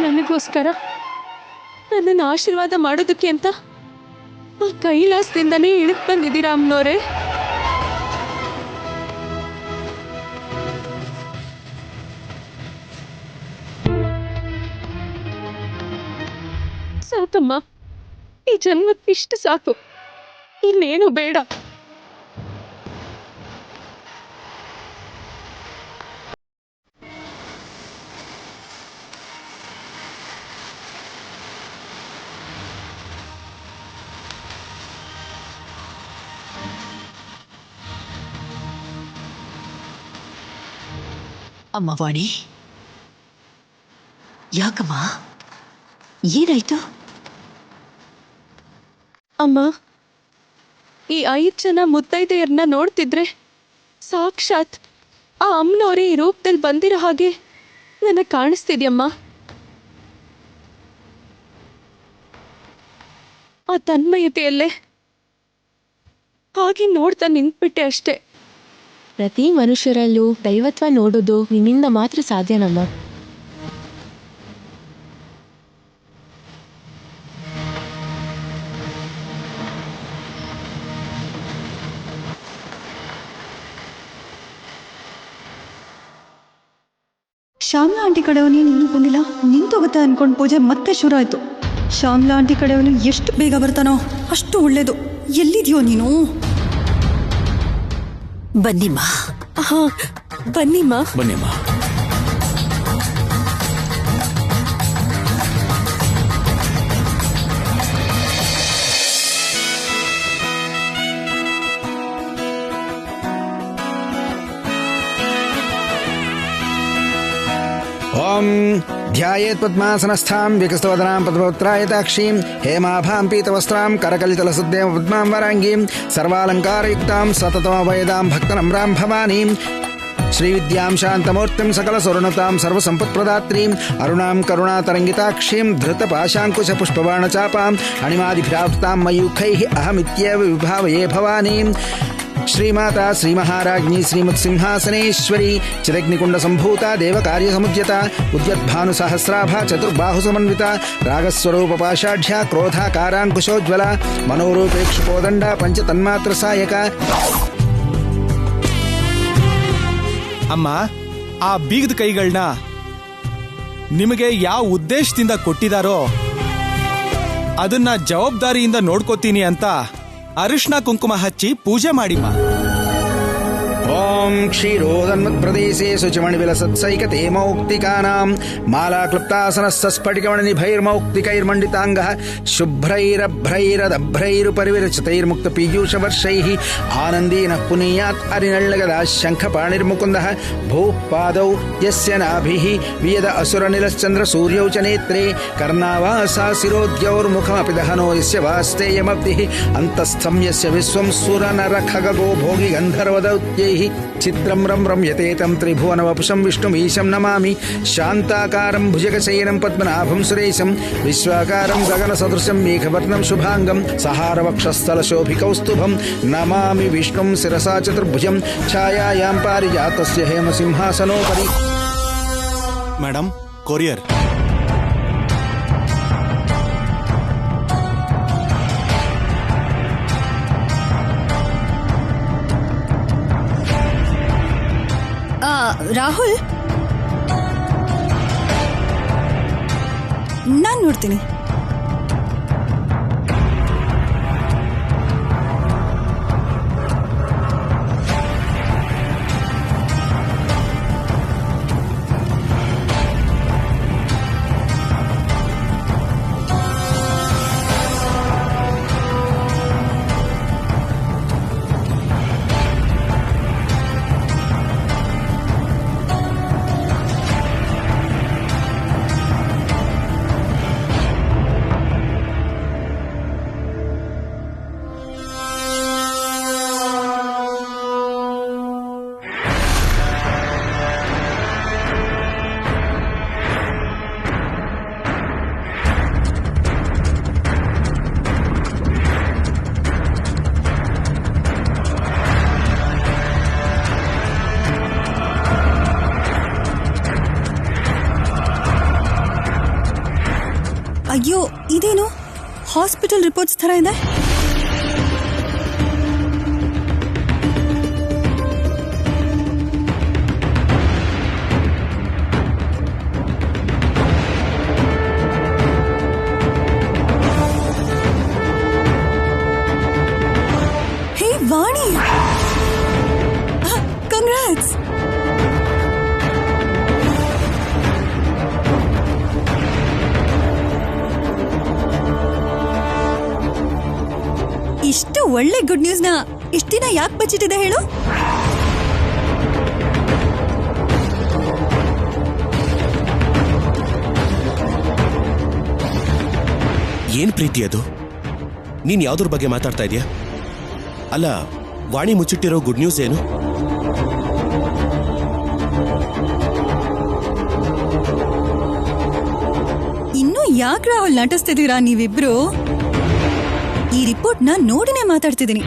ನನಗೋಸ್ಕರ ನನ್ನನ್ನು ಆಶೀರ್ವಾದ ಮಾಡೋದಕ್ಕೆ ಅಂತ ಆ ಕೈಲಾಸದಿಂದನೇ ಇಳಿದು ಬಂದಿದ್ದೀರಾ ಅಮ್ಮನವರೇ. ಸಾಕಮ್ಮ, ಈ ಜನ್ಮಕ್ಕಿಷ್ಟು ಸಾಕು, ಇನ್ನೇನು ಬೇಡ. ಅಮ್ಮ ವಾಣಿ, ಯಾಕಮ್ಮ, ಏನಾಯ್ತು? ಅಮ್ಮ, ಈ 5 ಜನ ಮುತ್ತೈದೆಯರನ್ನ ನೋಡ್ತಿದ್ರೆ ಸಾಕ್ಷಾತ್ ಆ ಅಮ್ಮನವರೇ ಈ ರೂಪದಲ್ಲಿ ಬಂದಿರೋ ಹಾಗೆ ನನಗೆ ಕಾಣಿಸ್ತಿದ್ಯಮ್ಮ. ಆ ತನ್ಮಯತೆಯಲ್ಲೇ ಹಾಗೆ ನೋಡ್ತಾ ನಿಂತ್ಬಿಟ್ಟೆ ಅಷ್ಟೆ. ಪ್ರತಿ ಮನುಷ್ಯರಲ್ಲೂ ದೈವತ್ವ ನೋಡೋದು ನಿನ್ನಿಂದ ಮಾತ್ರ ಸಾಧ್ಯನಮ್ಮ. ಶ್ಯಾಮ್ಲಾ ಆಂಟಿ ಕಡೆಯವನು ಇನ್ನೂ ಬಂದಿಲ್ಲ. ನಿಂತೋಗುತ್ತೆ ಅನ್ಕೊಂಡು ಪೂಜೆ ಮತ್ತೆ ಶುರು ಆಯಿತು. ಶ್ಯಾಮ್ಲಾ ಆಂಟಿ ಕಡೆಯವನು ಎಷ್ಟು ಬೇಗ ಬರ್ತಾನೋ ಅಷ್ಟು ಒಳ್ಳೇದು. ಎಲ್ಲಿದೆಯೋ ನೀನು? ಬನ್ನಿಮ್ಮ. ಹಾ, ಬನ್ನಿಮ್ಮ. ಬನ್ನಿಮ್ಮ. ಓಂ ಧ್ಯಾಯೇತ್ ಪದ್ಮಾಸನಸ್ಥಾಂ ವಿಕಸ್ತವದನಾಂ ಪದ್ಮಪತ್ರಾಯತಾಕ್ಷೀಂ ಹೇಮಾಭಾಂ ಪೀತವಸ್ತ್ರಾಂ ಕರಕಲಿತಲಸುದ್ದೇವ ಪದ್ಮಾಂ ವರಾಂಗೀಂ ಸರ್ವಾಲಂಕಾರಯುಕ್ತಾಂ ಸತತಮಭಯದಾಂ ಭಕ್ತನಮ್ರಾಂ ಭವಾನೀಂ ಶ್ರೀವಿದ್ಯಾಂ ಶಾಂತಮೂರ್ತಿಂ ಸಕಲಸುರ್ಣತಾಂ ಸರ್ವಸಂಪತ್ಪ್ರದಾತ್ರೀಂ ಅರುಣಾಂ ಕರುಣಾತರಂಗಿತಾಕ್ಷೀಂ ಧೃತಪಾಶಾಂಕುಶಪುಷ್ಪಬಾಣಚಾಪಾಂ ಅಣಿಮಾದಿಭ್ರಾವೃತಾಂ ಮಯೂಖೈಃ ಅಹಮಿತ್ಯೇವ ವಿಭಾವಯೇ ಭವಾನೀಂ ಶ್ರೀಮಾತಾ ಶ್ರೀಮಹಾರಾಜ್ಞಿ ಶ್ರೀಮತ್ಸಿಂಹಾಸನೇಶ್ವರಿ ಚಿದಗ್ನಿಕುಂಡ ಸಂಭೂತ ದೇವಕಾರ್ಯ ಸಮುದ್ಯತ ಉದ್ಯದ್ಭಾನುಸಹಸ್ರಾಭ ಚತುರ್ಬಾಹು ಸಮನ್ವಿತ ರಾಗಸ್ವರೂಪ ಪಾಷಾಢ್ಯ ಕ್ರೋಧಾಕಾರಾಂಕುಶೋಜ್ವಲ ಮನೋರೂಪೇಕ್ಷುಕೋದಂಡ ಪಂಚತನ್ಮಾತ್ರ ಸಾಯಕ. ಅಮ್ಮ, ಆ ಬೀಗದ ಕೈಗಳನ್ನ ನಿಮಗೆ ಯಾವ ಉದ್ದೇಶದಿಂದ ಕೊಟ್ಟಿದಾರೋ ಅದನ್ನ ಜವಾಬ್ದಾರಿಯಿಂದ ನೋಡ್ಕೋತೀನಿ ಅಂತ ಅರಿಶಿನ ಕುಂಕುಮ ಹಚ್ಚಿ ಪೂಜೆ ಮಾಡಿಮ್ಮ. ಓಂ ಕ್ಷೀರೋದನ್ಮತ್ಪ್ರದೇಶೇ ಶುಚಿಮಣಿವಿಲಸತ್ಸೈಕತೇಮೌಕ್ತಿಕಾನಾಂ ಮಾಲಾಕ್ಲುಪ್ತಾಸನಸ್ಸಸ್ಫಟಿಕಮಣಿನಿಭೈರ್ಮೌಕ್ತಿಕೈರ್ಮಂಡಿತಾಂಗಃ ಶುಭ್ರೈರಭ್ರೈರದಭ್ರೈರುಪರಿವಿರಚಿತೈರ್ಮುಕ್ತಪೀಯೂಷವರ್ಷೈಃ ಆನಂದೀನಃ ಪುನೀಯಾತ್ ಅರಿನಳ್ಳಗದಾ ಶಂಖಪಾಣಿರ್ಮುಕುಂದಃ ಭೂಪಾದೌ ಯಸ್ಯ ನಾಭಿಃ ವಿಯದ ಅಸುರನಿಲಶ್ಚಂದ್ರ ಸೂರ್ಯೌ ಚ ನೇತ್ರೇ ಕರ್ಣಾವಾಸಾ ಶಿರೋದ್ಯೌರ್ಮುಖಮಪಿ ದಹನೋ ಯಸ್ಯ ವಾಸ್ತೇಯಮಬ್ಧಿಃ ಅಂತಸ್ಥಂ ಯಸ್ಯ ವಿಶ್ವಂ ಸುರನರಖಗೋ ಭೋಗಿ ಗಂಧರ್ವದೌತ್ಯೈಃ ಚಿತ್ರಂ ರಂ ರಮ್ಯತೇತಂ ತ್ರಿಭುವನವಪುಷಂ ವಿಷ್ಣುಮೀಶಂ ನಮಾಮಿ ಶಾಂತಾಕಾರಂ ಭುಜಗಶಯನಂ ಪದ್ಮನಾಭಂ ಸುರೇಶಂ ವಿಶ್ವಾಕಾರಂ ಗಗನಸದೃಶಂ ಮೇಘವರ್ಣಂ ಶುಭಾಂಗಂ ಸಹಾರವಕ್ಷಸ್ಥಲಶೋಭಿಕೌಸ್ತುಭಂ ನಮಾಮಿ ವಿಷ್ಣುಂ ಶಿರಸಾ ಚತುರ್ಭುಜಂ ಛಾಯಾಯಾಂ ಪಾರಿಜಾತಸ್ಯ ಹೇಮಸಿಂಹಾಸನೋಪರಿ. Madam, courier. ರಾಹುಲ್, ನಾನು ನೋಡ್ತೀನಿ. ಅಯ್ಯೋ ಇದೇನು ಹಾಸ್ಪಿಟಲ್ ರಿಪೋರ್ಟ್ಸ್ ಥರ ಇದೆ. Hey Vani, congrats. ಇಷ್ಟು ಒಳ್ಳೆ ಗುಡ್ ನ್ಯೂಸ್ನ ಇಷ್ಟ ದಿನ ಯಾಕೆ ಬಚ್ಚಿಟ್ಟಿದೆ ಹೇಳು? ಏನ್ ಪ್ರೀತಿ ಅದು? ನೀನ್ ಯಾವ್ದ್ರ ಬಗ್ಗೆ ಮಾತಾಡ್ತಾ ಇದೀಯಾ? ಅಲ್ಲ, ವಾಣಿ ಮುಚ್ಚಿಟ್ಟಿರೋ ಗುಡ್ ನ್ಯೂಸ್ ಏನು? ಇನ್ನು ಯಾಕೆ ರಾಹುಲ್ ನಟಿಸ್ತಿದ್ದೀರಾ ನೀವಿಬ್ರು? ಈ ರಿಪೋರ್ಟ್ನ ನೋಡಿನೇ ಮಾತಾಡ್ತಿದ್ದೀನಿ.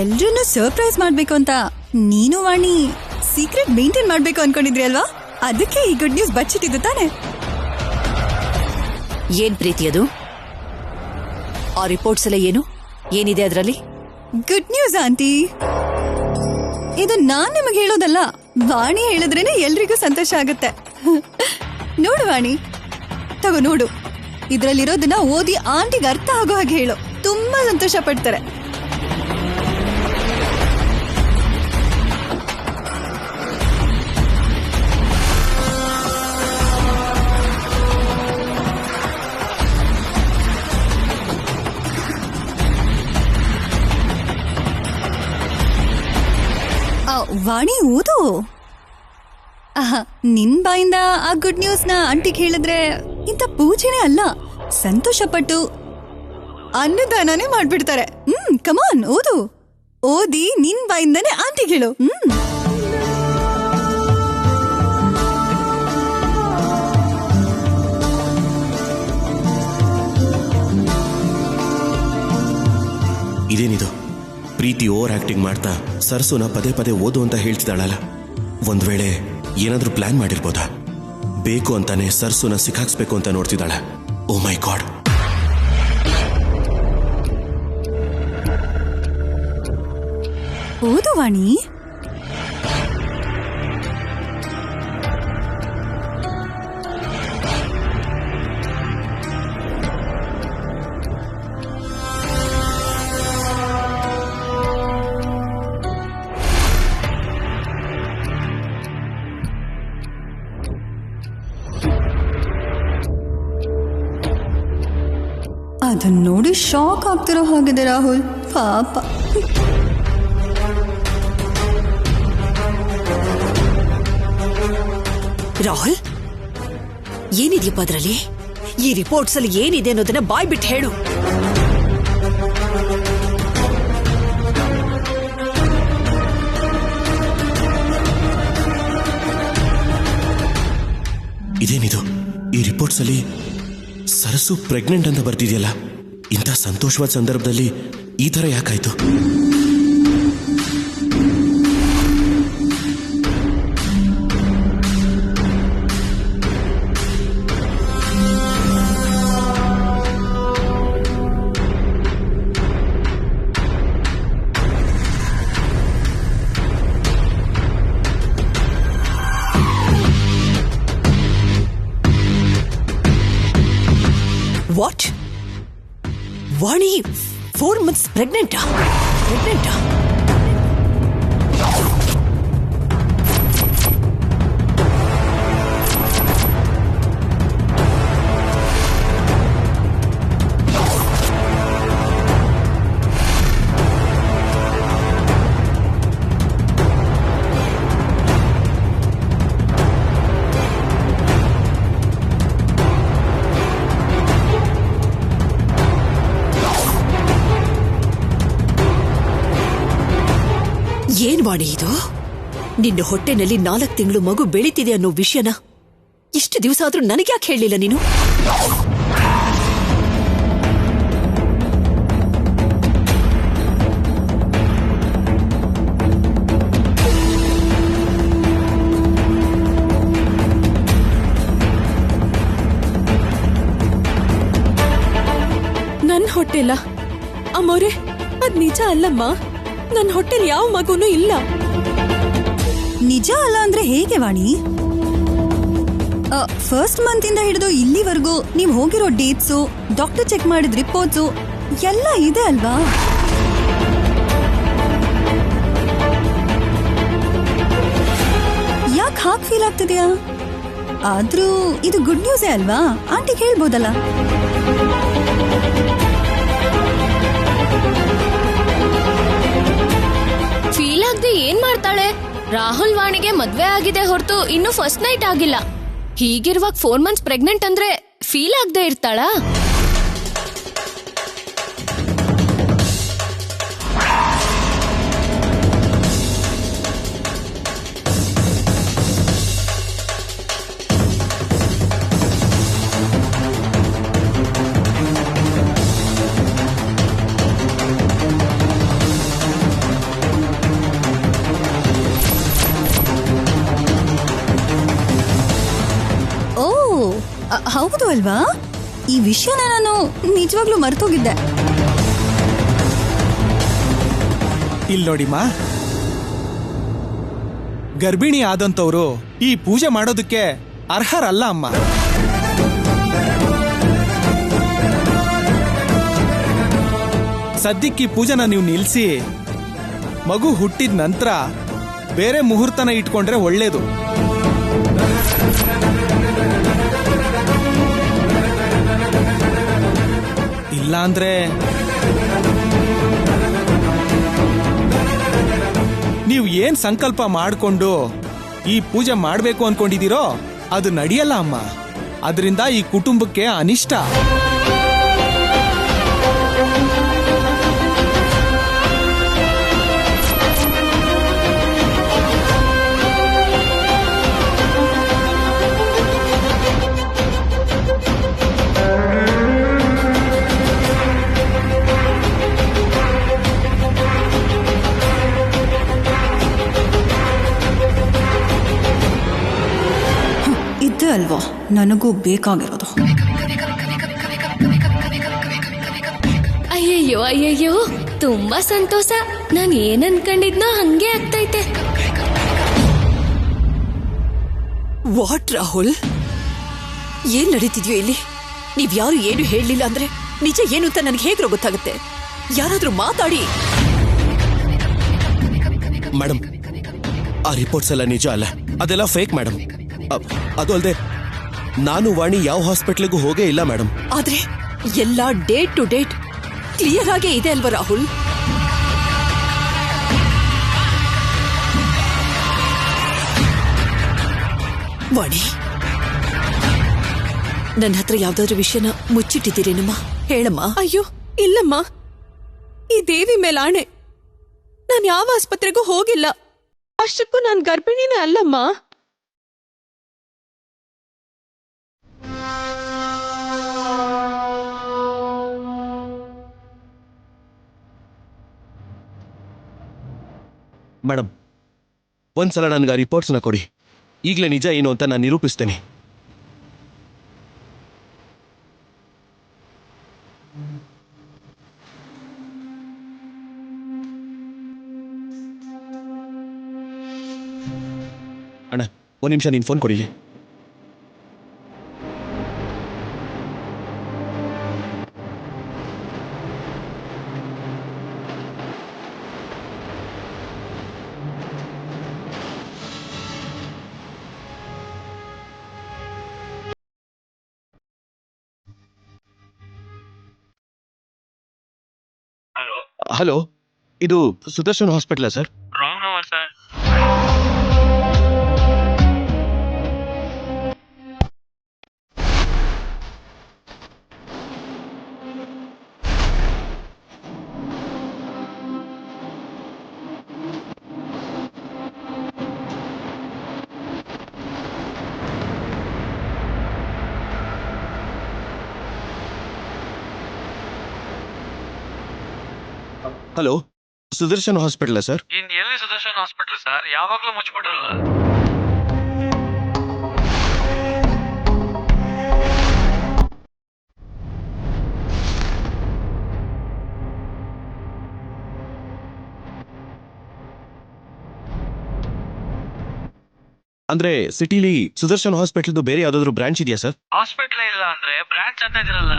ಎಲ್ರನ್ನೂ ಸರ್ಪ್ರೈಸ್ ಮಾಡ್ಬೇಕು ಅಂತ ನೀನು ವಾಣಿ ಸೀಕ್ರೆಟ್ ಮೇಂಟೈನ್ ಮಾಡ್ಬೇಕು ಅನ್ಕೊಂಡಿದ್ರಿ ಅಲ್ವಾ? ಅದಕ್ಕೆ ಈ ಗುಡ್ ನ್ಯೂಸ್ ಬಚ್ಚಿಟ್ಟಿದ್ದು ತಾನೆ? ಏನ್ ಪ್ರೀತಿ ಅದು? ಆ ರಿಪೋರ್ಟ್ಸ್ ಎಲ್ಲ ಏನು? ಏನಿದೆ ಅದರಲ್ಲಿ? Good news aunty. ಇದು ನಾನ್ ನಿಮಗೆ ಹೇಳೋದಲ್ಲ, ವಾಣಿ ಹೇಳಿದ್ರೇನೆ ಎಲ್ರಿಗೂ ಸಂತೋಷ ಆಗುತ್ತೆ. ನೋಡು ವಾಣಿ, ತಗೋ ನೋಡು. ಇದ್ರಲ್ಲಿರೋದನ್ನ ಓದಿ ಆಂಟಿಗೆ ಅರ್ಥ ಆಗೋ ಹಾಗೆ ಹೇಳು, ತುಂಬಾ ಸಂತೋಷ ಪಡ್ತಾರೆ. ವಾಣಿ ಓದು. ನಿನ್ ಬಾಯಿಂದ ಆ ಗುಡ್ ನ್ಯೂಸ್ ನ ಆಂಟಿಗೆ ಹೇಳಿದ್ರೆ ಇಂಥ ಪೂಜೆನೇ ಅಲ್ಲ, ಸಂತೋಷ ಪಟ್ಟು ಅನ್ನದಾನನೇ ಮಾಡ್ಬಿಡ್ತಾರೆ. ಕಮಾನ್ ಓದು. ಓದಿ ನಿನ್ ಬಾಯಿಂದಾನೆ ಆಂಟಿಗೆ ಹೇಳು. ಇದೇನಿದು? ಪ್ರೀತಿ ಓವರ್ ಆಕ್ಟಿಂಗ್ ಮಾಡ್ತಾ ಸರ್ಸುನ ಪದೇ ಪದೇ ಓದು ಅಂತ ಹೇಳ್ತಿದ್ದಾಳಲ್ಲ. ಒಂದ್ ವೇಳೆ ಏನಾದ್ರೂ ಪ್ಲಾನ್ ಮಾಡಿರ್ಬೋದಾ? ಬೇಕು ಅಂತಾನೆ ಸರ್ಸುನ ಸಿಕ್ಕಾಕ್ಸ್ಬೇಕು ಅಂತ ನೋಡ್ತಿದ್ದಾಳೆ. ಓ ಮೈ ಗಾಡ್. ಓದು ವಾಣಿ. ಅದನ್ನ ನೋಡಿ ಶಾಕ್ ಆಗ್ತಿರೋ ಹಾಗಿದೆ ರಾಹುಲ್, ಪಾಪ. ರಾಹುಲ್, ಏನಿದೆಯಪ್ಪ ಅದರಲ್ಲಿ? ಈ ರಿಪೋರ್ಟ್ಸ್ ಅಲ್ಲಿ ಏನಿದೆ ಅನ್ನೋದನ್ನ ಬಾಯ್ ಬಿಟ್ಟು ಹೇಳು. ಇದೇನಿದು? ಈ ರಿಪೋರ್ಟ್ಸ್ ಅಲ್ಲಿ ಸರಸು ಪ್ರೆಗ್ನೆಂಟ್ ಅಂತ ಬರ್ತಿದೆಯಲ್ಲ. ಇಂಥ ಸಂತೋಷವಾದ ಸಂದರ್ಭದಲ್ಲಿ ಈ ತರ ಯಾಕಾಯ್ತು? ವಾಟ್? Vani 4 months ಪ್ರೆಗ್ನೆಂಟಾ? ಏನ್ ವಾಣಿ ಇದು? ನಿನ್ನ ಹೊಟ್ಟೆನಲ್ಲಿ 4 ತಿಂಗಳು ಮಗು ಬೆಳೀತಿದೆ ಅನ್ನೋ ವಿಷಯನ ಇಷ್ಟು ದಿವಸ ಆದ್ರೂ ನನಗ್ಯಾಕೆ ಹೇಳಲಿಲ್ಲ ನೀನು? ಹುಟ್ಟಿಲ್ಲ. ಅಮ್ಮೋರೆ, ಅದ್ ನಿಜ ಅಲ್ಲಮ್ಮ. ನನ್ನ ಹೊಟ್ಟೆಲ್ ಯಾವ ಮಗುನೂ ಇಲ್ಲ. ನಿಜ ಅಲ್ಲ ಅಂದ್ರೆ ಹೇಗೆ ವಾಣಿ? ಫಸ್ಟ್ ಮಂತ್ ಇಂದ ಹಿಡಿದು ಇಲ್ಲಿವರೆಗೂ ನೀವ್ ಹೋಗಿರೋ ಡೇಟ್ಸು, ಡಾಕ್ಟರ್ ಚೆಕ್ ಮಾಡಿದ ರಿಪೋರ್ಟ್ಸು ಎಲ್ಲ ಇದೆ ಅಲ್ವಾ? ಯಾಕೆ ಹಾಗೆ ಫೀಲ್ ಆಗ್ತಿದ್ಯಾ? ಆದ್ರೂ ಇದು ಗುಡ್ ನ್ಯೂಸೇ ಅಲ್ವಾ? ಆಂಟಿಗೆ ಹೇಳ್ಬೋದಲ್ಲ. ಫೀಲ್ ಆಗದೆ ಏನ್ ಮಾಡ್ತಾಳೆ? ರಾಹುಲ್ ವಾಣಿಗೆ ಮದ್ವೆ ಆಗಿದೆ ಹೊರತು ಇನ್ನು ಫಸ್ಟ್ ನೈಟ್ ಆಗಿಲ್ಲ. ಹೀಗಿರುವಾಗ 4 months ಪ್ರೆಗ್ನೆಂಟ್ ಅಂದ್ರೆ ಫೀಲ್ ಆಗದೆ ಇರ್ತಾಳಾ? ಹೌದು ಅಲ್ವಾ? ಈ ವಿಷಯನ ನಾನು ನಿಜವಾಗ್ಲೂ ಮರ್ತೋಗಿದ್ದೆ. ಇಲ್ಲಿ ನೋಡಿಮ್ಮ, ಗರ್ಭಿಣಿ ಆದಂತವ್ರು ಈ ಪೂಜೆ ಮಾಡೋದಕ್ಕೆ ಅರ್ಹರಲ್ಲ ಅಮ್ಮ. ಸದ್ಯಕ್ಕೆ ಈ ಪೂಜೆನ ನೀವು ನಿಲ್ಸಿ, ಮಗು ಹುಟ್ಟಿದ ನಂತರ ಬೇರೆ ಮುಹೂರ್ತನ ಇಟ್ಕೊಂಡ್ರೆ ಒಳ್ಳೇದು. ಇಲ್ಲ ಅಂದ್ರೆ ನೀವು ಏನ್ ಸಂಕಲ್ಪ ಮಾಡ್ಕೊಂಡು ಈ ಪೂಜೆ ಮಾಡ್ಬೇಕು ಅನ್ಕೊಂಡಿದೀರೋ ಅದು ನಡೆಯಲ್ಲ ಅಮ್ಮ. ಅದರಿಂದ ಈ ಕುಟುಂಬಕ್ಕೆ ಅನಿಷ್ಟ. ಇದ್ದೇ ಅಲ್ವಾ ನನಗೂ ಬೇಕಾಗಿರೋದು. ಅಯ್ಯಯ್ಯೋ ಅಯ್ಯಯ್ಯೋ, ತುಂಬಾ ಸಂತೋಷ. ನಾನು ಏನ್ ಅನ್ಕೊಂಡಿದ್ನೋ ಹಂಗೆ ಆಗ್ತೈತೆ. ವಾಟ್ ರಾಹುಲ್, ಏನ್ ನಡೀತಿದ್ಯೋ ಇಲ್ಲಿ? ನೀವ್ ಯಾರು ಏನು ಹೇಳಲಿಲ್ಲ ಅಂದ್ರೆ ನಿಜ ಏನು ಅಂತ ನನಗೆ ಹೇಗ್ರೋ ಗೊತ್ತಾಗುತ್ತೆ? ಯಾರಾದ್ರೂ ಮಾತಾಡಿ. ಮೇಡಮ್, ಆ ರಿಪೋರ್ಟ್ಸ್ ಎಲ್ಲ ನಿಜ ಅಲ್ಲ, ಅದೆಲ್ಲ ಫೇಕ್ ಮೇಡಮ್. ಅದು ಅಲ್ಲದೆ ನಾನು ವಾಣಿ ಯಾವ ಹಾಸ್ಪಿಟ್ಲಿಗೂ ಹೋಗೇ ಇಲ್ಲ ಮೇಡಮ್. ಆದ್ರೆ ಎಲ್ಲ ಡೇಟ್ ಟು ಡೇಟ್ ಕ್ಲಿಯರ್ ಆಗೇ ಇದೆ ಅಲ್ವಾ ರಾಹುಲ್? ವಾಣಿ, ನನ್ನ ಹತ್ರ ಯಾವ್ದಾದ್ರು ವಿಷಯನ ಮುಚ್ಚಿಟ್ಟಿದ್ದೀರೇನಮ್ಮ? ಹೇಳಮ್ಮ. ಅಯ್ಯೋ ಇಲ್ಲಮ್ಮ, ಈ ದೇವಿ ಮೇಲಾಣೆ, ನಾನು ಯಾವ ಆಸ್ಪತ್ರೆಗೂ ಹೋಗಿಲ್ಲ. ಅಷ್ಟಕ್ಕೂ ನಾನು ಗರ್ಭಿಣಿನೇ ಅಲ್ಲಮ್ಮ. ಮೇಡಮ್, ಒಂದ್ಸಲ ನನಗೆ ಆ ರಿಪೋರ್ಟ್ಸ್ನ ಕೊಡಿ. ಈಗಲೇ ನಿಜ ಏನು ಅಂತ ನಾನು ನಿರೂಪಿಸ್ತೇನೆ. ಅಣ್ಣ, 1 ನಿಮಿಷ ನೀನು ಫೋನ್ ಕೊಡಿ. ಹಲೋ, ಇದು Sudarshan hospital sir? Wrong number sir. Hello, Sudarshan hospital sir? ಇನ್ ಎಲ್ಲಿ ಸುದರ್ಶನ್ ಹಾಸ್ಪಿಟಲ್ ಸರ್? ಯಾವಾಗ್ಲೂ ಮುಚ್ಚಿಬಿಡಲ್ಲ. ಅಂದ್ರೆ ಸಿಟಿಲಿ ಸುದರ್ಶನ್ ಹಾಸ್ಪಿಟಲ್ದು ಬೇರೆ ಯಾವ್ದಾದ್ರು ಬ್ರಾಂಚ್ ಇದೆಯಾ ಸರ್? ಹಾಸ್ಪಿಟ್ಲೇ ಇಲ್ಲ ಅಂದ್ರೆ ಬ್ರಾಂಚ್ ಅಂತ ಇದಿರಲ್ಲ.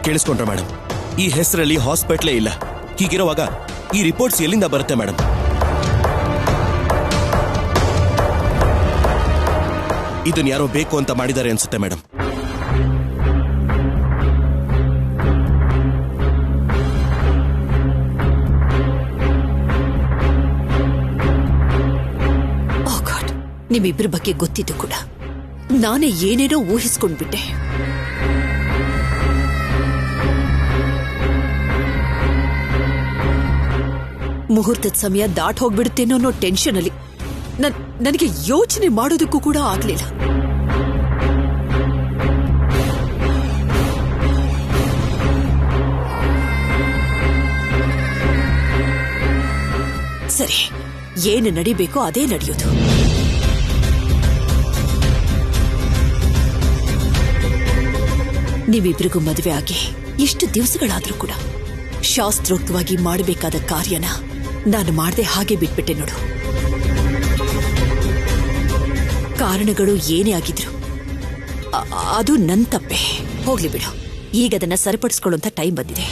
ಕೇಳಿಸ್ಕೊಂಡ್ರ ಮೇಡಮ್, ಈ ಹೆಸರಲ್ಲಿ ಹಾಸ್ಪಿಟ್ಲೇ ಇಲ್ಲ. ಹೀಗಿರುವಾಗ ಈ ರಿಪೋರ್ಟ್ಸ್ ಎಲ್ಲಿಂದ ಬರುತ್ತೆ ಮೇಡಮ್? ಇದನ್ನ ಯಾರೋ ಬೇಕು ಅಂತ ಮಾಡಿದ್ದಾರೆ ಅನ್ಸುತ್ತೆ ಮೇಡಮ್. ಓ ಗಾಡ್, ನಿಮ್ಮಿಬ್ಬರ ಬಗ್ಗೆ ಗೊತ್ತಿದ್ದು ಕೂಡ ನಾನೇ ಏನೇನೋ ಊಹಿಸ್ಕೊಂಡ್ಬಿಟ್ಟೆ. ಮುಹೂರ್ತದ ಸಮಯ ದಾಟ್ ಹೋಗ್ಬಿಡುತ್ತೇನೋ ಅನ್ನೋ ಟೆನ್ಷನ್ ಅಲ್ಲಿ ನನಗೆ ಯೋಚನೆ ಮಾಡೋದಕ್ಕೂ ಕೂಡ ಆಗ್ಲಿಲ್ಲ. ಸರಿ, ಏನು ನಡಿಬೇಕೋ ಅದೇ ನಡೆಯೋದು. ನೀವಿಬ್ರಿಗೂ ಮದುವೆ ಆಗಿ ಎಷ್ಟು ದಿವಸಗಳಾದ್ರೂ ಕೂಡ ಶಾಸ್ತ್ರೋಕ್ತವಾಗಿ ಮಾಡಬೇಕಾದ ಕಾರ್ಯನ ನಾನು ಮಾಡದೆ ಹಾಗೆ ಬಿಟ್ಬಿಟ್ಟೆ ನೋಡು. ಕಾರಣಗಳು ಏನೇ ಆಗಿದ್ರು ಅದು ನನ್ನ ತಪ್ಪೆ. ಹೋಗ್ಲಿ ಬಿಡು, ಈಗ ಅದನ್ನ ಸರಿಪಡಿಸ್ಕೊಳ್ಳುವಂತ ಟೈಮ್ ಬಂದಿದೆ.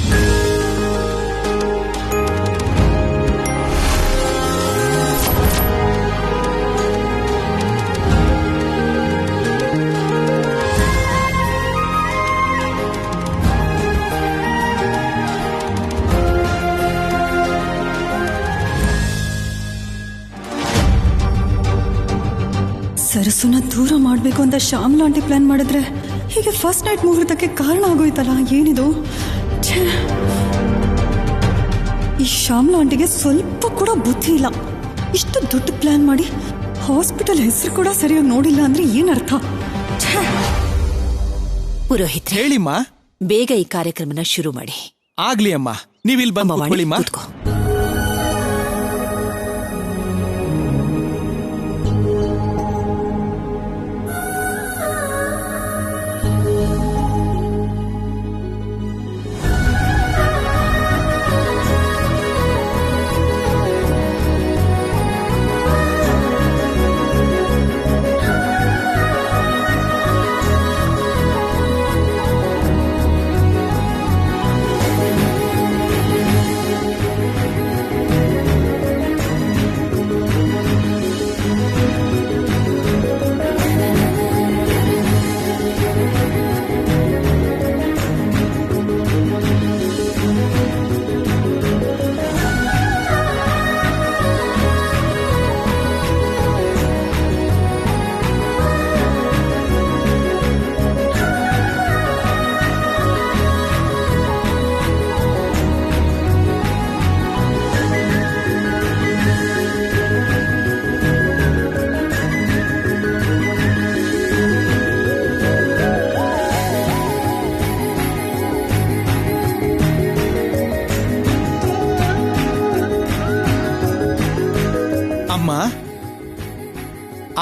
ಸರಸುನ ದೂರ ಮಾಡಬೇಕು ಅಂತ ಶ್ಯಾಮ್ಲಾ ಆಂಟಿ ಪ್ಲಾನ್ ಮಾಡಿದ್ರೆ ಹೀಗೆ ಫಸ್ಟ್ ನೈಟ್ ಮುಹೂರ್ತಕ್ಕೆ ಕಾರಣ ಆಗೋಯ್ತಲ್ಲ. ಏನಿದು? ಈ ಶ್ಯಾಮ್ಲಾ ಆಂಟಿಗೆ ಸ್ವಲ್ಪ ಕೂಡ ಬುದ್ಧಿ ಇಲ್ಲ. ಇಷ್ಟು ದೊಡ್ಡ ಪ್ಲಾನ್ ಮಾಡಿ ಹಾಸ್ಪಿಟಲ್ ಹೆಸರು ಕೂಡ ಸರಿಯಾಗಿ ನೋಡಿಲ್ಲ ಅಂದ್ರೆ ಏನರ್ಥ? ಪುರೋಹಿತ್ ಹೇಳಿಮ್ಮ, ಬೇಗ ಈ ಕಾರ್ಯಕ್ರಮನ ಶುರು ಮಾಡಿ. ಆಗ್ಲಿ ಅಮ್ಮ, ನೀವಿಲ್ಲಿ ಬಂದು ಕೂತ್ಕೊಳ್ಳಿಮ್ಮ. ಕೂತ್ಕೋ.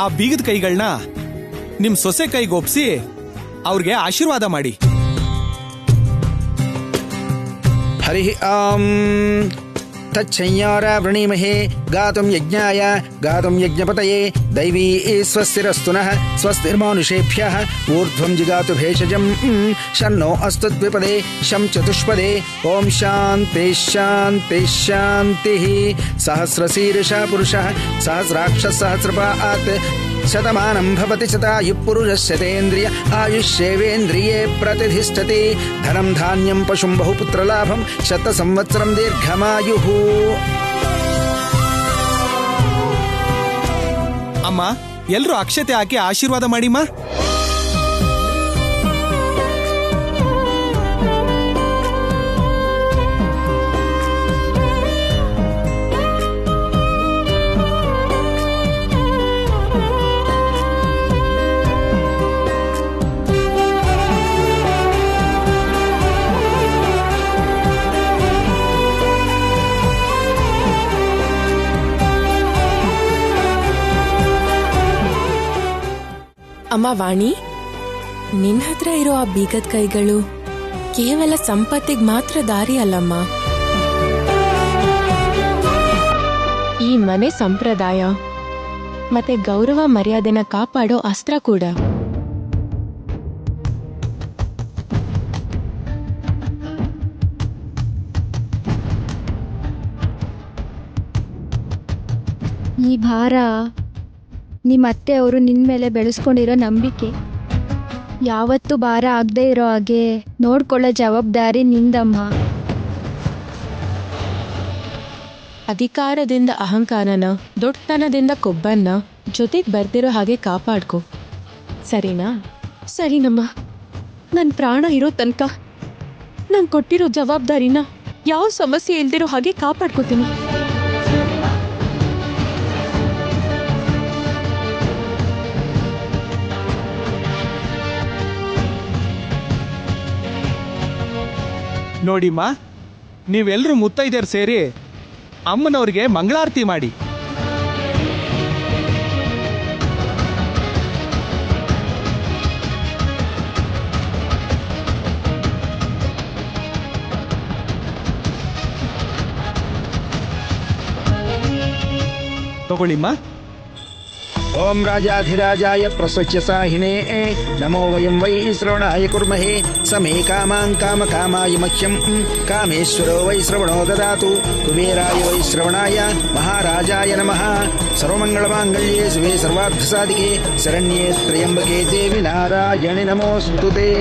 ಆ ಬೀಗದ ಕೈಗಳನ್ನ ನಿಮ್ ಸೊಸೆ ಕೈಗೆ ಒಪ್ಸಿ ಅವ್ರಿಗೆ ಆಶೀರ್ವಾದ ಮಾಡಿ. ಹರಿ ಓಂ ತಚ್ಛಂಯಾರ ವೃಣೀಮಹೇ ಗಾತುಂ ಯಜ್ಞಾಯ ಗಾತುಂ ಯಜ್ಞಪತಯೇ ದೈವೀ ಸ್ವಸ್ತಿರಸ್ತುನಃ ಸ್ವಸ್ತಿರ್ಮಾನುಷೇಭ್ಯಃ ಊರ್ಧ್ವಂ ಜಿಗಾತು ಭೇಷಜಂ ಶನ್ನೋ ಅಸ್ತು ದ್ವಿಪದೇ ಶಂ ಚತುಷ್ಪದೇ ಓಂ ಶಾಂತಿ ಶಾಂತಿ ಶಾಂತಿ. ಸಹಸ್ರಶೀರ್ಷ ಪುರುಷಃ ಸಹಸ್ರಾಕ್ಷ ಸಹಸ್ರಪಾತ್ ಶತಮಾನಂ ಭವತಿ ಶತಾಯುಃ ಪುರುಷಸ್ಯತೇಂದ್ರಿಯ ಆಯುಷ್ಯೇವೇಂದ್ರಿಯೇ ಪ್ರತಿಷ್ಠತಿ. ಧನಂ ಧಾನ್ಯಂ ಪಶುಂ ಬಹುಪುತ್ರಲಾಭಂ ಶತ ಸಂವತ್ಸರಂ ದೀರ್ಘಮಾಯುಃ. ಅಮ್ಮ, ಎಲ್ರೂ ಅಕ್ಷತೆ ಹಾಕಿ ಆಶೀರ್ವಾದ ಮಾಡಿಮ್ಮ. ಅಮ್ಮ ವಾಣಿ, ನಿನ್ ಹತ್ರ ಇರೋ ಆ ಬೀಗದ ಕೈಗಳು ಕೇವಲ ಸಂಪತ್ತಿಗೆ ಮಾತ್ರ ದಾರಿ ಅಲ್ಲಮ್ಮ. ಈ ಮನೆ ಸಂಪ್ರದಾಯ ಮತ್ತೆ ಗೌರವ ಮರ್ಯಾದೆನ ಕಾಪಾಡೋ ಅಸ್ತ್ರ ಕೂಡ. ಈ ಭಾರ ನಿಮ್ಮ ಅತ್ತೆ ಅವರು ನಿನ್ನ ಮೇಲೆ ಬೆಳೆಸ್ಕೊಂಡಿರೋ ನಂಬಿಕೆ. ಯಾವತ್ತೂ ಭಾರ ಆಗದೆ ಇರೋ ಹಾಗೆ ನೋಡ್ಕೊಳ್ಳೋ ಜವಾಬ್ದಾರಿ ನಿಂದಮ್ಮ. ಅಧಿಕಾರದಿಂದ ಅಹಂಕಾರನ, ದೊಡ್ಡತನದಿಂದ ಕೊಬ್ಬನ್ನ ಜೊತೆಗೆ ಬರ್ದಿರೋ ಹಾಗೆ ಕಾಪಾಡ್ಕೊ, ಸರಿನಾ? ಸರಿನಮ್ಮ. ನನ್ನ ಪ್ರಾಣ ಇರೋ ತನಕ ನಾನು ಕೊಟ್ಟಿರೋ ಜವಾಬ್ದಾರಿನ ಯಾವ ಸಮಸ್ಯೆ ಇಲ್ದಿರೋ ಹಾಗೆ ಕಾಪಾಡ್ಕೋತೀನಿ. ನೋಡಿಮ್ಮ, ನೀವೆಲ್ಲರೂ ಮುತ್ತೈದೆಯರು ಸೇರಿ ಅಮ್ಮನವ್ರಿಗೆ ಮಂಗಳಾರತಿ ಮಾಡಿ. ತಗೊಳ್ಳಿಮ್ಮ. ಓಂ ರಾಜಾಧಿರಾಜಾಯ ಪ್ರಸಚ್ಯ ಸಾಹಿನೇ ನಮೋ ವಯಂ ವೈ ಶ್ರವಣಾಯ ಕುರ್ಮಹೇ ಸಮೇ ಕಾಮಾಂ ಕಾಮಕಾಮಾಯ ಮಹ್ಯಂ ಕಾಮೇಶ್ವರೋ ವೈ ಶ್ರವಣೋ ದದಾತು ಕುಬೇರಾಯ ವೈ ಶ್ರವಣಾಯ ಮಹಾರಾಜಾಯ ನಮಃ. ಸರ್ವಮಂಗಳಮಾಂಗಲ್ಯೇ ಶಿವೆ ಸರ್ವಾರ್ಥಸಾಧಿಕೆ ಶರಣ್ಯೇ ತ್ರ್ಯಂಬಕೆ ದೇವಿ ನಾರಾಯಣಿ ನಮೋಸ್ತುತೇ.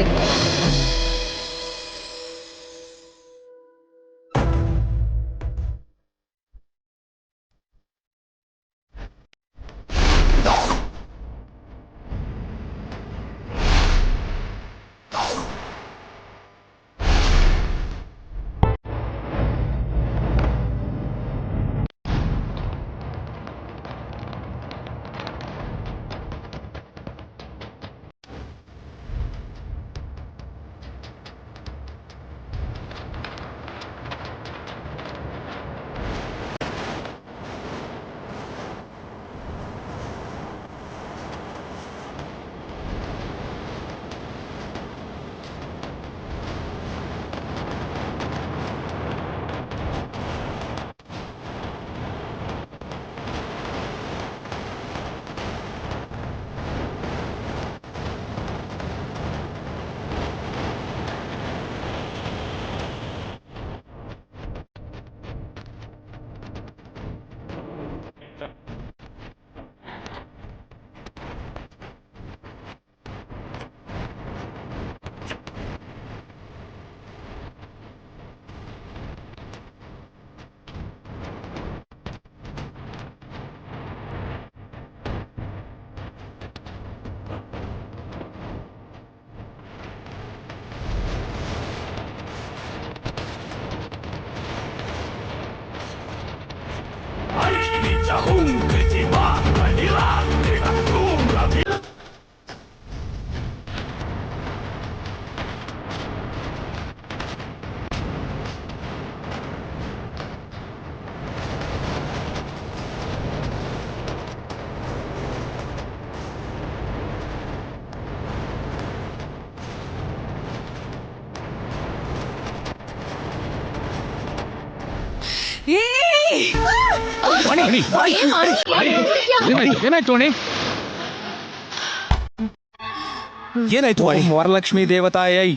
ಏನಾಯ್ತು? ವರಲಕ್ಷ್ಮೀ ದೇವತಾಯೈ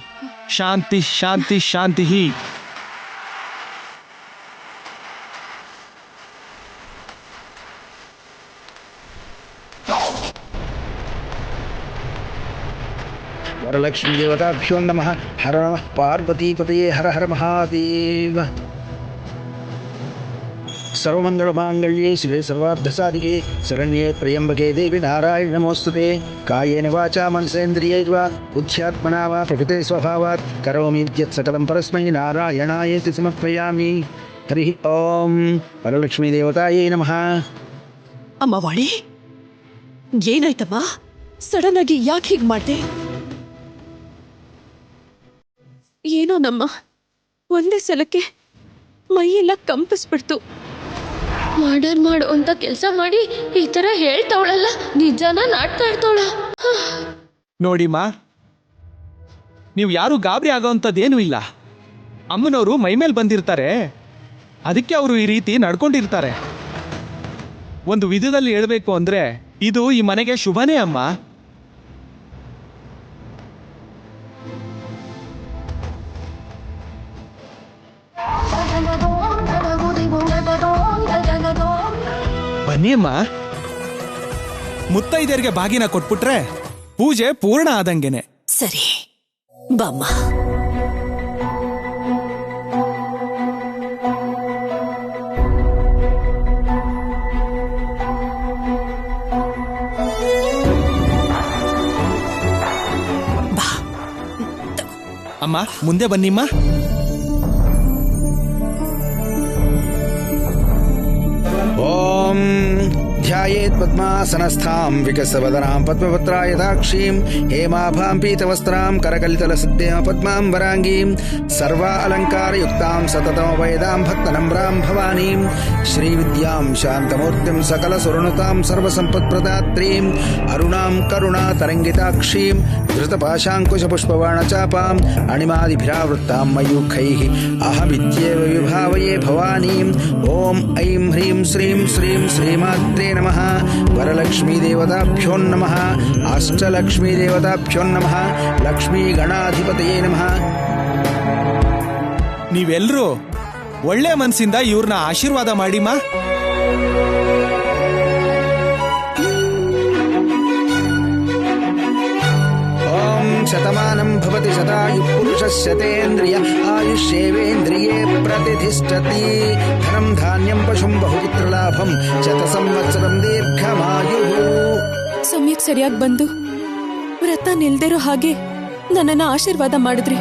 ಶಾಂತಿ ಶಾಂತಿ ಶಾಂತಿ. ವರಲಕ್ಷ್ಮೀ ದೇವತಾಭ್ಯೋ ನಮಃ. ಹರ ನಮಃ ಪಾರ್ವತೀಪತಯೇ ಹರ ಹರ ಮಹಾದೇವ. ಸರ್ವಮಂಗಳಮಾಂಗಲ್ಯೇ ಶಿವೆ ಸರ್ವಾರ್ಥಸಾಧಿಕೆ ಶರಣ್ಯೇ ತ್ರ್ಯಂಬಕೆ ದೇವಿ ನಾರಾಯಣಿ ನಮೋಸ್ತುತೆ. ಕಾಯೇನ ವಾಚಾ ಮನಸೇಂದ್ರಿಯೈರ್ವಾ ಬುದ್ಧ್ಯಾತ್ಮನಾ ವಾ ಪ್ರಕೃತೆ ಸ್ವಭಾವಾತ್ ಕರೋಮಿ ಯತ್ ಸಕಲಂ ಪರಸ್ಮೈ ನಾರಾಯಣಾಯೇತಿ ಸಮರ್ಪಯಾಮಿ. ಹರಿ ಓಂ. ವರಲಕ್ಷ್ಮೀ ದೇವತಾಯೇ ನಮಃ. ಅಮ್ಮ ವಾಣಿ, ಏನಾಯ್ತಮ್ಮ? ಸಡನ್ ಆಗಿ ಯಾಕೆ ಹೀಗೆ ಮಾಡ್ದೆ? ಏನೋ ನಮ್ಮ ಒಂದೇ ಸಲಕ್ಕೆ ಮೈಯೆಲ್ಲ ಕಂಪಿಸ್ಬಿಡ್ತು. ಮರ್ಡರ್ ಮಾಡು ಅಂತ ಕೆಲಸ ಮಾಡಿ ಈ ತರ ಹೇಳ್ತಾವಳಲ್ಲ, ನಿಜಾನ ನಾಟಕ ಆಡ್ತಾವಳ? ನೋಡಿಮ್ಮ, ನೀವು ಯಾರು ಗಾಬರಿ ಆಗೋವಂಥದ್ದೇನೂ ಇಲ್ಲ. ಅಮ್ಮನವರು ಮೈಮೇಲೆ ಬಂದಿರ್ತಾರೆ, ಅದಕ್ಕೆ ಅವರು ಈ ರೀತಿ ನಡ್ಕೊಂಡಿರ್ತಾರೆ. ಒಂದು ವಿಧದಲ್ಲಿ ಹೇಳಬೇಕು ಅಂದ್ರೆ ಇದು ಈ ಮನೆಗೆ ಶುಭನೇ ಅಮ್ಮ. ಬನ್ನಿ ಅಮ್ಮ, ಮುತ್ತೈದೆಯರಿಗೆ ಬಾಗಿನ ಕೊಟ್ಬಿಟ್ರೆ ಪೂಜೆ ಪೂರ್ಣ ಆದಂಗೆನೆ. ಸರಿ ಬಾಮ್ಮ. ಬಾ. ಅಮ್ಮ ಮುಂದೆ ಬನ್ನಿಮ್ಮ. ಓಂ ಧ್ಯಾಯೇತ್ ಪದ್ಮಾಸನಸ್ಥಾಂ ವಿಕಸವದನಾಂ ಪದ್ಮಪತ್ರಾಯದಾಕ್ಷೀಂ ಹೇಮಾಭಾಂ ಪೀತವಸ್ತ್ರಾಂ ಕರಕಲಿತಲಸಿದ್ದೇಮ ಪದ್ಮಾಂ ವರಾಂಗೀಂ ಸರ್ವಾ ಅಲಂಕಾರಯುಕ್ತಾಂ ಸತತಮಭಯದಾಂ ಭಕ್ತನಮ್ರಾಂ ಭವಾನೀಂ ಶ್ರೀವಿದ್ಯಾಂ ಶಾಂತಮೂರ್ತಿಂ ಸಕಲಸುರನುತಾಂ ಸರ್ವಸಂಪತ್ಪ್ರದಾತ್ರೀಂ ಅರುಣಾಂ ಕರುಣಾತರಂಗಿತಾಕ್ಷೀಂ ಧೃತಪಾಶಾಂಕುಶಪುಷ್ಪಬಾಣಚಾಪಾಂ ಅಣಿಮಾದಿಭಿರಾವೃತ್ತಾಂ ಮಯೂಖೈಃ ಅಹಮಿತ್ಯೇವ ವಿಭಾವಯೇ ಭವಾನೀಂ. ಓಂ ಐಂ ಹ್ರೀಂ ಶ್ರೀಂ ಶ್ರೀಂ ಶ್ರೀಮಾತ್ರೇ ನಮಃ. ವರಲಕ್ಷ್ಮೀ ದೇವತಾಭ್ಯೋ ನಮಃ. ಅಷ್ಟಲಕ್ಷ್ಮೀ ದೇವತಾಭ್ಯೋ ನಮಃ. ಲಕ್ಷ್ಮೀ ಗಣಾಧಿಪತಯೇ ನಮಃ. ನೀವೆಲ್ಲರೂ ಒಳ್ಳೆ ಮನಸ್ಸಿಂದ ಇವ್ರನ್ನ ಆಶೀರ್ವಾದ ಮಾಡಿಮ್ಮ. ಶತಮಾನಂ ಭವತಿ ಶತಾಯು ಪುರುಷಸ್ಯತೇಂದ್ರಿಯ ಆಯುಷ್ಯೇವೇಂದ್ರಿಯೇ ಪ್ರತಿಷ್ಠತಿ. ಧನಂ ಧಾನ್ಯಂ ಪಶುಂ ಬಹುಪುತ್ರಲಾಭಂ ಶತ ಸಂವತ್ಸರಂ ದೀರ್ಘಮಾಯು. ಸಮಯಕ್ಕೆ ಸರಿಯಾಗಿ ಬಂದು ವ್ರತ ನಿಲ್ದಿರೋ ಹಾಗೆ ನನ್ನನ್ನ ಆಶೀರ್ವಾದ ಮಾಡಿದ್ರಿ.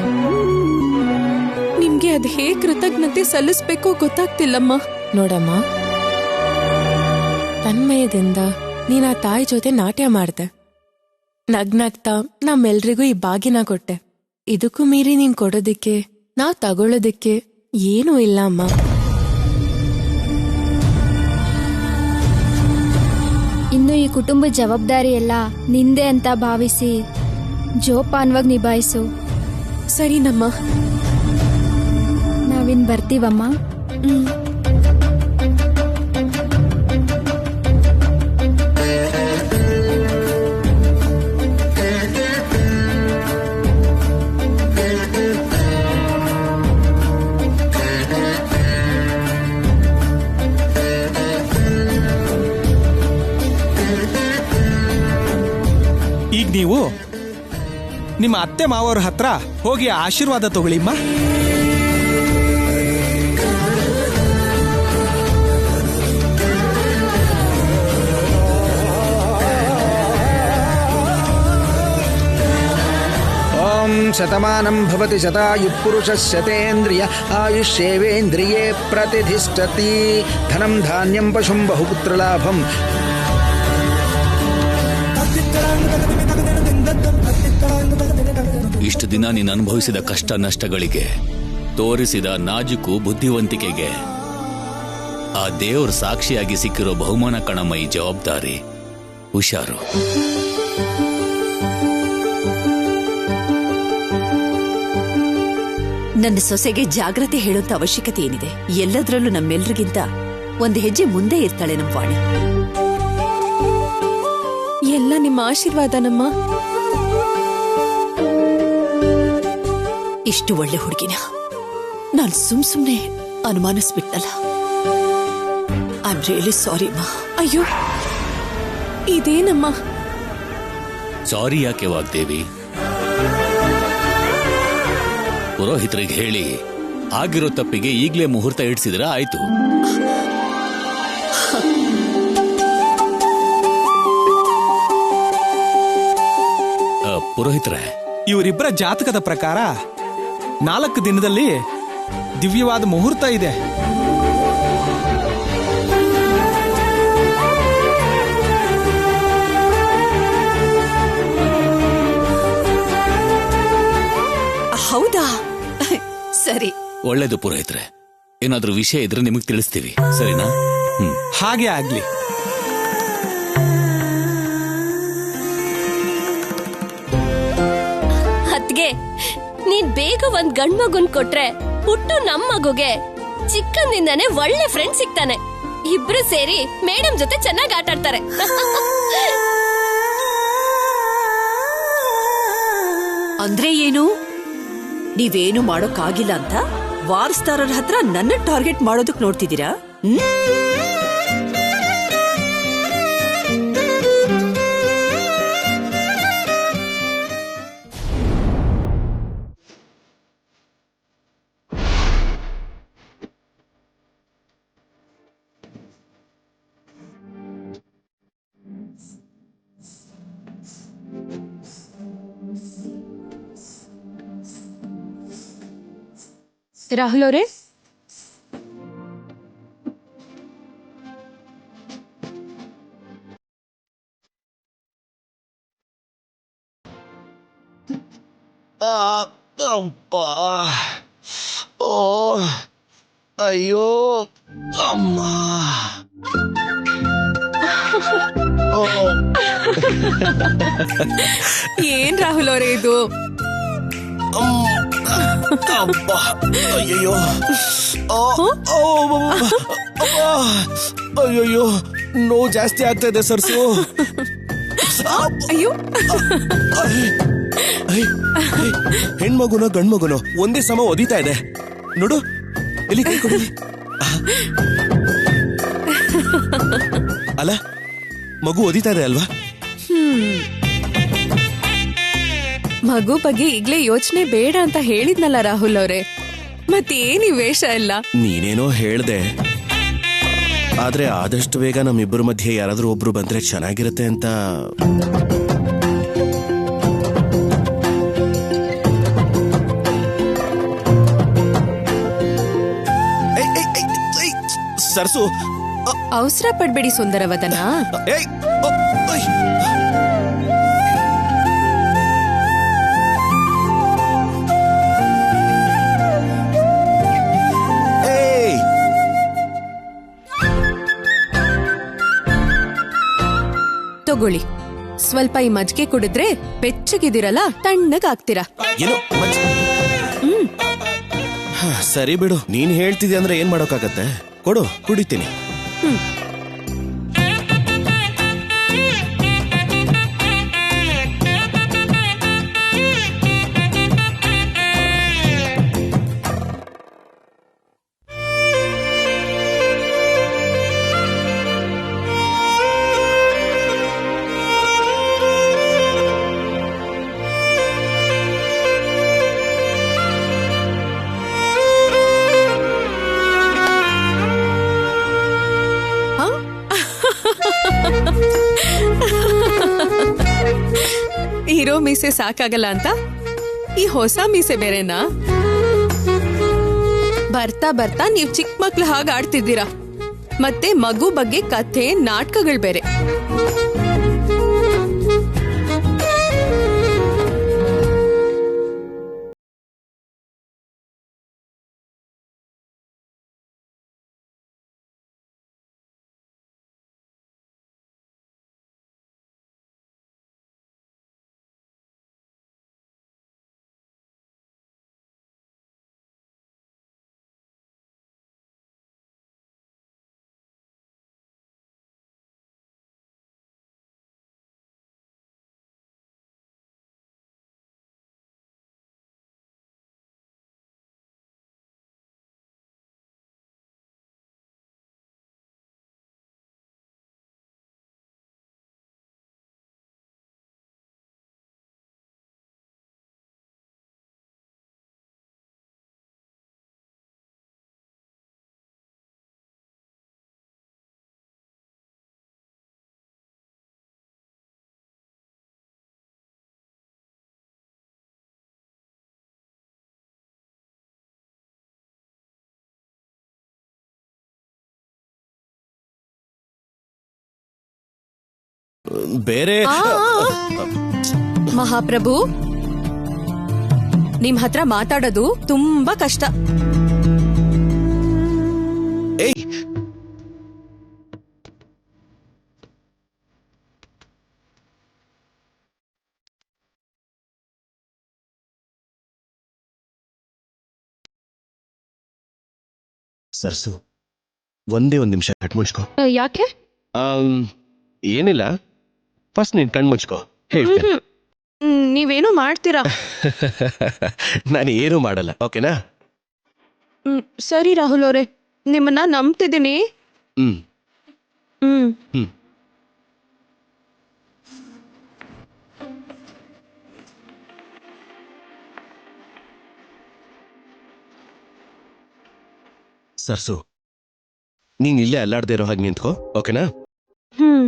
ನಿಮ್ಗೆ ಅದ್ ಹೇಗ್ ಕೃತಜ್ಞತೆ ಸಲ್ಲಿಸ್ಬೇಕೋ ಗೊತ್ತಾಗ್ತಿಲ್ಲಮ್ಮ. ನೋಡಮ್ಮ, ತನ್ಮಯದಿಂದ ನೀನ್ ಆ ತಾಯಿ ಜೊತೆ ನಾಟ್ಯ ಮಾಡ್ದೆ. ನಗ್ನಗ್ತಾ ನಮ್ಮೆಲ್ರಿಗೂ ಈ ಬಾಗಿನ ಕೊಟ್ಟೆ. ಇದಕ್ಕೂ ಮೀರಿ ನೀನ್ ಕೊಡೋದಿಕ್ಕೆ, ನಾವ್ ತಗೊಳ್ಳೋದಿಕ್ಕೆ ಏನೂ ಇಲ್ಲ ಅಮ್ಮ. ಇನ್ನು ಈ ಕುಟುಂಬದ ಜವಾಬ್ದಾರಿ ಎಲ್ಲ ನಿಂದೆ ಅಂತ ಭಾವಿಸಿ ಜೋಪಾನವಾಗಿ ನಿಭಾಯಿಸು. ಸರಿನಮ್ಮ, ನಾವಿನ್ ಬರ್ತೀವಮ್ಮ. ಈಗ ನೀವು ನಿಮ್ಮ ಅತ್ತೆ ಮಾವರ ಹತ್ರ ಹೋಗಿ ಆಶೀರ್ವಾದ ತಗೊಳ್ಳಿಮ್ಮ. ಓಂ ಶತಮಾನಂ ಭವತಿ ಶತಾಯು ಪುರುಷಸ್ಯತೇಂದ್ರಿಯ ಆಯುಷ್ಯೇವೇಂದ್ರಿಯೇ ಪ್ರತಿಷ್ಠತಿ. ಧನಂ ಧಾನ್ಯಂ ಪಶುಂ ಬಹುಪುತ್ರಲಾಭಂ. ಇಷ್ಟು ದಿನ ನೀನು ಅನುಭವಿಸಿದ ಕಷ್ಟ ನಷ್ಟಗಳಿಗೆ, ತೋರಿಸಿದ ನಾಜುಕು ಬುದ್ಧಿವಂತಿಕೆಗೆ ಆ ದೇವ್ರ ಸಾಕ್ಷಿಯಾಗಿ ಸಿಕ್ಕಿರೋ ಬಹುಮಾನ ಕಣಮ್ಮ ಈ ಜವಾಬ್ದಾರಿ. ಹುಷಾರು. ನನ್ನ ಸೊಸೆಗೆ ಜಾಗ್ರತೆ ಹೇಳುವಂತ ಅವಶ್ಯಕತೆ ಏನಿದೆ? ಎಲ್ಲದರಲ್ಲೂ ನಮ್ಮೆಲ್ರಿಗಿಂತ ಒಂದು ಹೆಜ್ಜೆ ಮುಂದೆ ಇರ್ತಾಳೆ ನಮ್ಮ ವಾಣಿ. ಎಲ್ಲ ನಿಮ್ಮ ಆಶೀರ್ವಾದನಮ್ಮ. ಇಷ್ಟು ಒಳ್ಳೆ ಹುಡುಗಿನ ನಾನು ಸುಮ್ನೆ ಅನುಮಾನಿಸ್ಬಿಟ್ಟಲ್ಲ. ಐ ಆಮ್ ರಿಯಲಿ ಸಾರಿ ಮಾ. ಅಯ್ಯೋ, ಇದೇನಮ್ಮ? ಸಾರಿ ಯಾಕೆ ವಾಗ್ದೇವಿ? ಪುರೋಹಿತರಿಗೆ ಹೇಳಿ ಆಗಿರೋ ತಪ್ಪಿಗೆ ಈಗಲೇ ಮುಹೂರ್ತ ಇಡ್ಸಿದ್ರೆ ಆಯ್ತು. ಪುರೋಹಿತರೆ, ಇವರಿಬ್ಬರ ಜಾತಕದ ಪ್ರಕಾರ 4 ದಿನದಲ್ಲಿ ದಿವ್ಯವಾದ ಮುಹೂರ್ತ ಇದೆ. ಹೌದಾ? ಸರಿ, ಒಳ್ಳೇದು ಪುರೋಹಿತರೆ. ಏನಾದ್ರೂ ವಿಷಯ ಇದ್ರೆ ನಿಮಗೆ ತಿಳಿಸ್ತೀವಿ, ಸರಿನಾ? ಹಾಗೆ ಆಗ್ಲಿ. ಅದ್ಗೆ ನೀನ್ ಬೇಗ ಒಂದ್ ಗಂಡ್ ಮಗುನ್ ಕೊಟ್ರೆ ಹುಟ್ಟು ನಮ್ ಮಗುಗೆ ಚಿಕ್ಕಂದಿಂದಾನೇ ಒಳ್ಳೆ ಫ್ರೆಂಡ್ ಸಿಗ್ತಾನೆ. ಇಬ್ರು ಸೇರಿ ಮೇಡಮ್ ಜೊತೆ ಚೆನ್ನಾಗಿ ಆಟ ಆಡ್ತಾರೆ. ಅಂದ್ರೆ ಏನು? ನೀವೇನು ಮಾಡೋಕ್ಕಾಗಿಲ್ಲ ಅಂತ ವಾರಸ್ದಾರರ ಹತ್ರ ನನ್ನ ಟಾರ್ಗೆಟ್ ಮಾಡೋದಕ್ ನೋಡ್ತಿದ್ದೀರಾ? ರಾಹುಲ್ ಅವರೇ, ಓ ಅಯ್ಯೋ ಅಮ್ಮ. ಏನ್ ರಾಹುಲ್ ಅವರೇ ಇದು? ಅಯ್ಯಯ್ಯೋ ಅಯ್ಯಯ್ಯೋ ನೋವು ಜಾಸ್ತಿ ಆಗ್ತಾ ಇದೆ ಸರ್ಸು. ಅಯ್ಯೋ, ಹೆಣ್ಮಗುನೋ ಗಂಡ್ಮಗುನೋ ಒಂದೇ ಸಮ ಒದಿತಾ ಇದೆ ನೋಡು. ಎಲ್ಲಿ ಕೈ ಕೊಡಿ. ಅಲ್ಲ, ಮಗು ಒದಿತಾ ಇದೆ ಅಲ್ವಾ? ಮಗು ಬಗ್ಗೆ ಈಗ್ಲೇ ಯೋಚನೆ ಬೇಡ ಅಂತ ಹೇಳಿದ್ನಲ್ಲ ರಾಹುಲ್ ಅವರೇ, ಮತ್ತೇನಿ ವೇಷ ಎಲ್ಲ? ನೀನೇನೋ ಹೇಳ್ದೆ, ಆದ್ರೆ ಆದಷ್ಟು ಬೇಗ ನಮ್ಮಿಬ್ಬರ ಮಧ್ಯೆ ಯಾರಾದ್ರೂ ಒಬ್ರು ಬಂದ್ರೆ ಚೆನ್ನಾಗಿರುತ್ತೆ ಅಂತ. ಸರ್ಸು, ಅವಸರ ಪಡ್ಬೇಡಿ ಸುಂದರವದನ. ತಗೊಳ್ಳಿ, ಸ್ವಲ್ಪ ಈ ಮಜ್ಜಿಗೆ ಕುಡಿದ್ರೆ ಬೆಚ್ಚಗಿದಿರಲ್ಲ, ತಣ್ಣಗಾಗ್ತೀರಾ. ಏನು ಸರಿ ಬಿಡು, ನೀನ್ ಹೇಳ್ತಿದ್ಯಾ ಅಂದ್ರೆ ಏನ್ ಮಾಡೋಕ್ಕಾಗತ್ತೆ. ಕೊಡು, ಕುಡಿತೀನಿ. ಇರೋ ಮೀಸೆ ಸಾಕಾಗಲ್ಲ ಅಂತ ಈ ಹೊಸ ಮೀಸೆ ಬೇರೆನಾ? ಬರ್ತಾ ಬರ್ತಾ ನೀವ್ ಚಿಕ್ಕ ಮಕ್ಳು ಹಾಗೆ ಆಡ್ತಿದ್ದೀರಾ. ಮತ್ತೆ ಮಗು ಬಗ್ಗೆ ಕಥೆ ನಾಟಕಗಳು ಬೇರೆ. ಬೇರೆ ಮಹಾಪ್ರಭು, ನಿಮ್ ಹತ್ರ ಮಾತಾಡೋದು ತುಂಬಾ ಕಷ್ಟ. ಸರ್ಸು, ಒಂದೇ ಒಂದು ನಿಮಿಷ ಕಣ್ಮುಚ್ಕೋ. ಯಾಕೆ? ಏನಿಲ್ಲ, ಫಸ್ಟ್ ನೀನ್ ಕಣ್ಮುಚ್ಕೋ, ಹೇಳ್ತೇನೆ. ನೀವೇನೋ ಮಾಡ್ತೀರಾ. ನಾನು ಏನೂ ಮಾಡಲ್ಲ, ಓಕೆನಾ? ಸರಿ ರಾಹುಲ್ ಅವರೇ, ನಿಮ್ಮನ್ನ ನಂಬ್ತಿದ್ದೀನಿ. ಹ್ಮ್ ಹ್ಮ್ ಹ್ಮ್ ಸರ್ಸು, ನೀನ್ ಇಲ್ಲೇ ಅಲ್ಲಾಡ್ದೇ ಇರೋ ಹಾಗೆ ನಿಂತ್ಕೋ, ಓಕೆನಾ? ಹ್ಮ್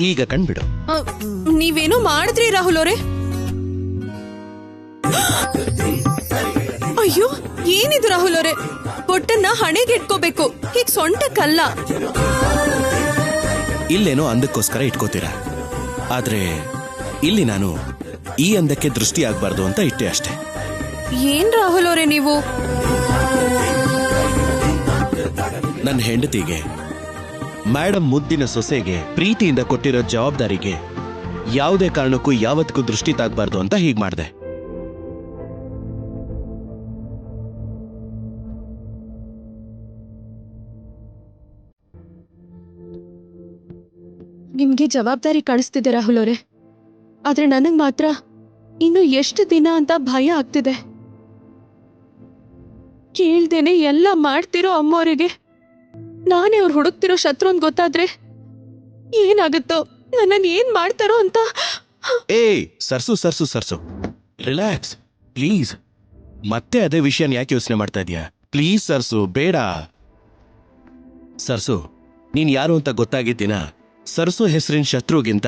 ಈಗ ಕಣ್ಬಿಡು. ನೀವೇನೋ ಮಾಡಿದ್ರಿ ರಾಹುಲ್ ಅವರೇ. ಅಯ್ಯೋ, ಏನಿದು ರಾಹುಲ್ ಅವರೇ? ಹೊಟ್ಟನ್ನ ಹಣೆಗೆ ಇಟ್ಕೋಬೇಕು, ಹೀಗ್ ಸೊಂಟಕ್ಕಲ್ಲ. ಇಲ್ಲೇನೋ ಅಂದಕ್ಕೋಸ್ಕರ ಇಟ್ಕೋತೀರ, ಆದ್ರೆ ಇಲ್ಲಿ ನಾನು ಈ ಅಂದಕ್ಕೆ ದೃಷ್ಟಿ ಆಗ್ಬಾರ್ದು ಅಂತ ಇಟ್ಟೆ ಅಷ್ಟೇ. ಏನ್ ರಾಹುಲ್ ಅವರೇ ನೀವು? ನನ್ನ ಹೆಂಡತಿಗೆ, ಮೇಡಮ್ ಮುದ್ದಿನ ಸೊಸೆಗೆ ಪ್ರೀತಿಯಿಂದ ಕೊಟ್ಟಿರೋ ಜವಾಬ್ದಾರಿಗೆ ಯಾವುದೇ ಕಾರಣಕ್ಕೂ ಯಾವತ್ತಿಗೂ ದೃಷ್ಟಿ ತಾಗಬಾರ್ದು ಅಂತ ಹೀಗ್ ಮಾಡಿದೆ. ನಿಮ್ಗೆ ಜವಾಬ್ದಾರಿ ಕಾಣಿಸ್ತಿದೆ ರಾಹುಲ್ ಅವರೇ, ಆದ್ರೆ ನನಗ್ ಮಾತ್ರ ಇನ್ನು ಎಷ್ಟು ದಿನ ಅಂತ ಭಯ ಆಗ್ತಿದೆ. ಕೇಳ್ದೇನೆ ಎಲ್ಲ ಮಾಡ್ತಿರೋ ಅಮ್ಮವರಿಗೆ ನಾನೇ ಅವ್ರು ಹುಡುಕ್ತಿರೋ ಶತ್ರು ಅಂತ ಗೊತ್ತಾದ್ರೆ ಏನಾಗುತ್ತೋ, ನನ್ನನ್ನು ಏನ್ ಮಾಡ್ತಾರೋ ಅಂತ. ಸರ್ಸು ರಿಲ್ಯಾಕ್ಸ್ ಪ್ಲೀಸ್. ಮತ್ತೆ ಅದೇ ವಿಷಯನ ಯಾಕೆ ಯೋಚನೆ ಮಾಡ್ತಾ ಇದೀಯಾ? ಪ್ಲೀಸ್ ಸರ್ಸು, ಬೇಡ. ಸರ್ಸು, ನೀನ್ ಯಾರು ಅಂತ ಗೊತ್ತಾಗಿದ್ದೀನ? ಸರ್ಸು ಹೆಸರಿನ ಶತ್ರುಗಿಂತ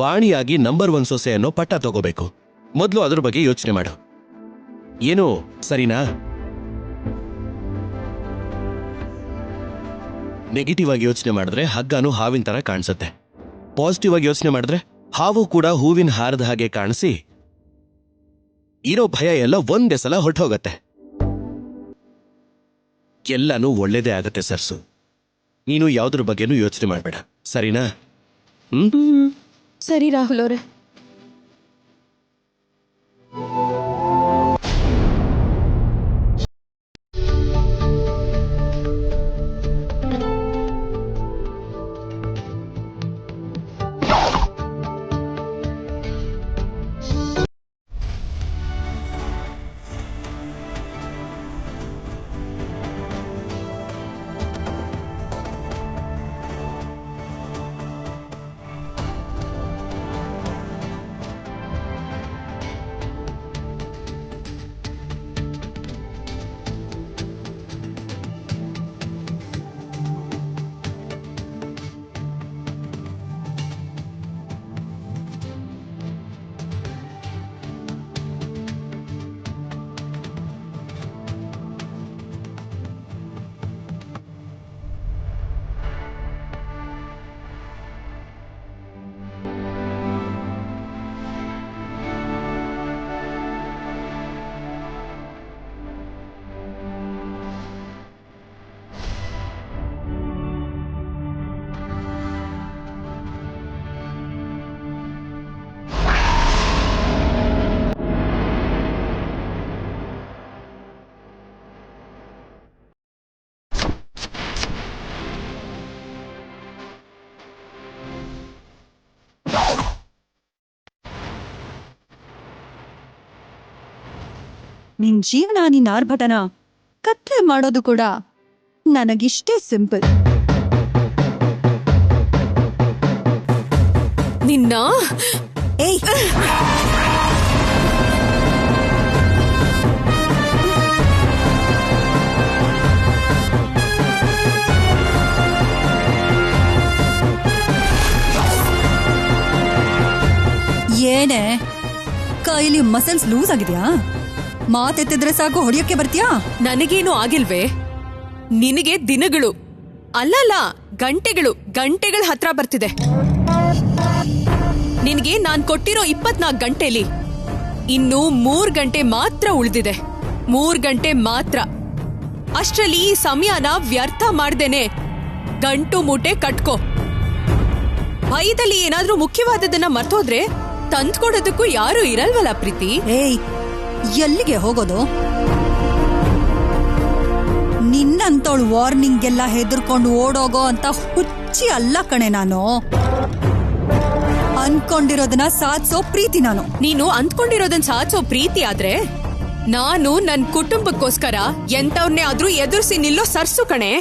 ವಾಣಿಯಾಗಿ ನಂಬರ್ 1 ಸೊಸೆ ಅನ್ನೋ ಪಟ್ಟ ತಗೋಬೇಕು. ಮೊದಲು ಅದ್ರ ಬಗ್ಗೆ ಯೋಚನೆ ಮಾಡು, ಏನು ಸರಿನಾ? ನೆಗೆಟಿವ್ ಆಗಿ ಯೋಚನೆ ಮಾಡಿದ್ರೆ ಹಗ್ಗನು ಹಾವಿನ ತರ ಕಾಣಿಸುತ್ತೆ. ಪಾಸಿಟಿವ್ ಆಗಿ ಯೋಚನೆ ಮಾಡಿದ್ರೆ ಹಾವು ಕೂಡ ಹೂವಿನ ಹಾರದ ಹಾಗೆ ಕಾಣಿಸಿ ಇರೋ ಭಯ ಎಲ್ಲ ಒಂದೇ ಸಲ ಹೊರಟೋಗತ್ತೆ. ಎಲ್ಲನೂ ಒಳ್ಳೇದೇ ಆಗತ್ತೆ ಸರ್ಸು. ನೀನು ಯಾವುದ್ರ ಬಗ್ಗೆನೂ ಯೋಚನೆ ಮಾಡಬೇಡ, ಸರಿನಾ? ಸರಿ ರಾಹುಲ್ ಅವರೇ. ನಿನ್ ಜೀವನ, ನಿನ್ ಆರ್ಭಟನ ಕತ್ಲೆ ಮಾಡೋದು ಕೂಡ ನನಗಿಷ್ಟೇ ಸಿಂಪಲ್. ನಿನ್ನ ಏಯ್, ಏನೇ ಕೈಲಿ ಮಸಲ್ಸ್ ಲೂಸ್ ಆಗಿದ್ಯಾ? ಮಾತೆತ್ತಿದ್ರೆ ಸಾಕು ಹೊಡಿಯಕ್ಕೆ ಬರ್ತೀಯಾ? ನನಗೇನು ಆಗಿಲ್ವೇ? ನಿನಗೆ ದಿನಗಳು ಅಲ್ಲಲ್ಲ ಗಂಟೆಗಳ ಹತ್ರ ಬರ್ತಿದೆ. ನಿನಗೆ ನಾನ್ ಕೊಟ್ಟಿರೋ 24 ಗಂಟೆಲಿ ಇನ್ನು 3 ಗಂಟೆ ಮಾತ್ರ ಉಳಿದಿದೆ. 3 ಗಂಟೆ ಮಾತ್ರ. ಅಷ್ಟ್ರಲ್ಲಿ ಈ ಸಮಯನ ವ್ಯರ್ಥ ಮಾಡ್ದೇನೆ ಗಂಟು ಮೂಟೆ ಕಟ್ಕೋ. ಭಯದಲ್ಲಿ ಏನಾದ್ರೂ ಮುಖ್ಯವಾದದನ್ನ ಮರ್ತೋದ್ರೆ ತಂದ್ಕೊಡೋದಕ್ಕೂ ಯಾರು ಇರಲ್ವಲ್ಲ ಪ್ರೀತಿ. ಏಯ್, ಎಲ್ಲಿಗೆ ಹೋಗೋದು? ನಿನ್ನಂತವಳು ವಾರ್ನಿಂಗ್ ಎಲ್ಲ ಹೆದರ್ಕೊಂಡು ಓಡೋಗೋ ಅಂತ ಹುಚ್ಚಿ ಅಲ್ಲ ಕಣೆ ನಾನು. ಅನ್ಕೊಂಡಿರೋದನ್ನ ಸಾಧಿಸೋ ಪ್ರೀತಿ ನಾನು. ನೀನು ಅಂದ್ಕೊಂಡಿರೋದನ್ನ ಸಾಧಿಸೋ ಪ್ರೀತಿ ಆದ್ರೆ ನಾನು ನನ್ ಕುಟುಂಬಕ್ಕೋಸ್ಕರ ಎಂತವ್ರನ್ನೇ ಆದ್ರೂ ಎದುರಿಸಿ ನಿಲ್ಲೋ ಸರ್ಸು ಕಣೆ.